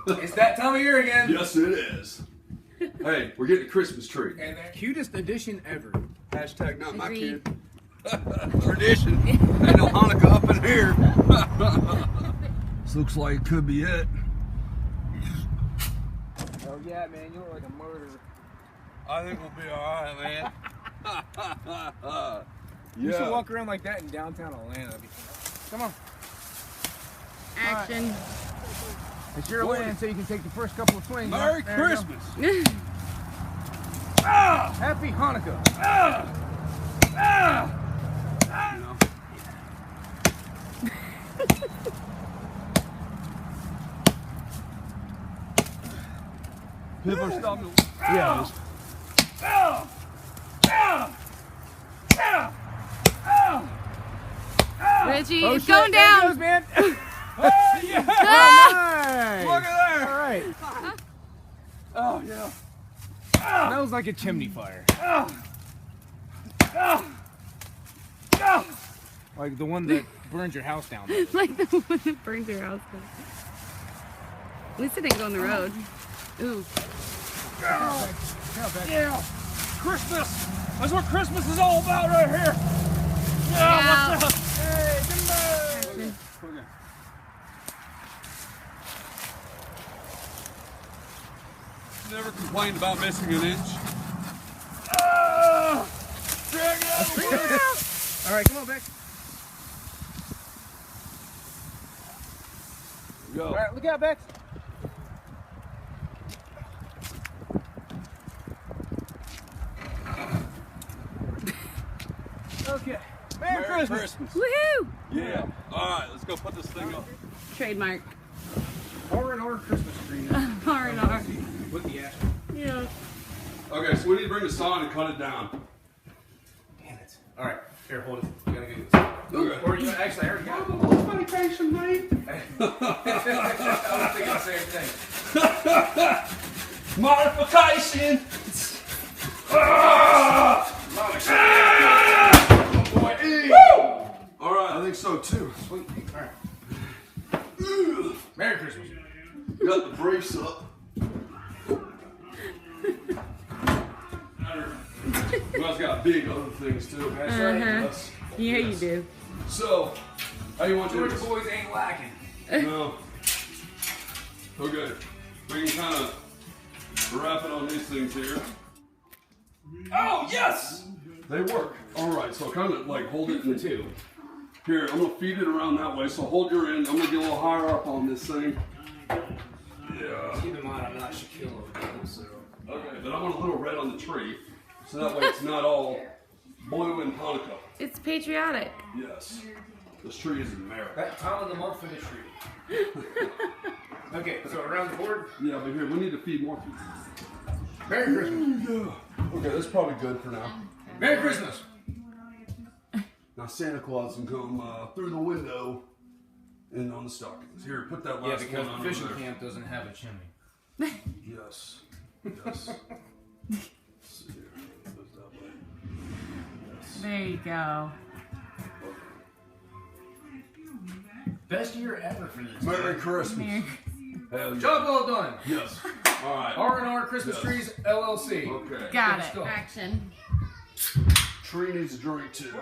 It's that time of year again. Yes, it is. Hey, we're getting a Christmas tree. And the cutest addition ever. Hashtag not my Agreed. kid. Tradition. Ain't no Hanukkah up in here. This looks like it could be it. Oh yeah, man, you look like a murderer. I think we'll be alright, man. You should walk around like that in downtown Atlanta. Come on. Action. It's your land, so you can take the first couple of swings. Merry There you go. Christmas. Happy Hanukkah. You know. People are stopping. Yeah. Richie, Oh, it's shit, going there down. it goes, man. Yeah. Nice. Look at there. All right. Oh yeah. Smells like a chimney fire. Like the one that burns your house down. Like the one that burns your house down. At least it didn't go on the road. Ooh. Yeah. Christmas. That's what Christmas is all about right here. Yeah. What's up? Hey, Jimbo. Action. Okay. Never complained about missing an inch. Drag it out. All right, come on, Beck. Go. All right, look out, Bex. Okay. Merry Christmas. Woohoo! Yeah. All right, let's go put this thing up. Trademark. R&R Christmas tree. R&R. With the ash. Yeah. Okay, so we need to bring the sign and cut it down. Damn it. All right, here, hold it. We gotta get this. Okay. Or you actually, I already got it. Vacation, mate. I was thinking the same thing. Modification. All right, I think so too. Sweet. All right. Merry Christmas. Got the brace up. You guys got big other things too. That's right. Yes. Yeah, you Yes. do. So, how you want to do Georgia this? boys ain't lacking. No. Okay. We can kind of wrap it on these things here. Oh, yes! They work. All right, so kind of like hold it in two. Here, I'm going to feed it around that way. So hold your end. I'm going to get a little higher up on this thing. Yeah. Keep in mind, I'm not Shaquille O'Neal, so. Okay, but I want a little red on the tree. So that way it's not all blue and Hanukkah. It's patriotic. Yes. This tree is America. That time of the month for the tree. Okay, so around the board. Yeah, but here, we need to feed more people. Merry Christmas. Okay, that's probably good for now. Merry Christmas. Now Santa Claus can come through the window and on the stockings. Here, put that Yeah, last because one on the fishing over there. camp doesn't have a chimney. Yes. Yes. Let's see here. Goes that way. Yes. There you go. Best year ever for this. Merry Christmas. Merry Hell yeah. Job well done. Yes. All right. R&R Christmas Yes. Trees LLC. Okay. Got Let's it. go. Action. Tree needs a drink too.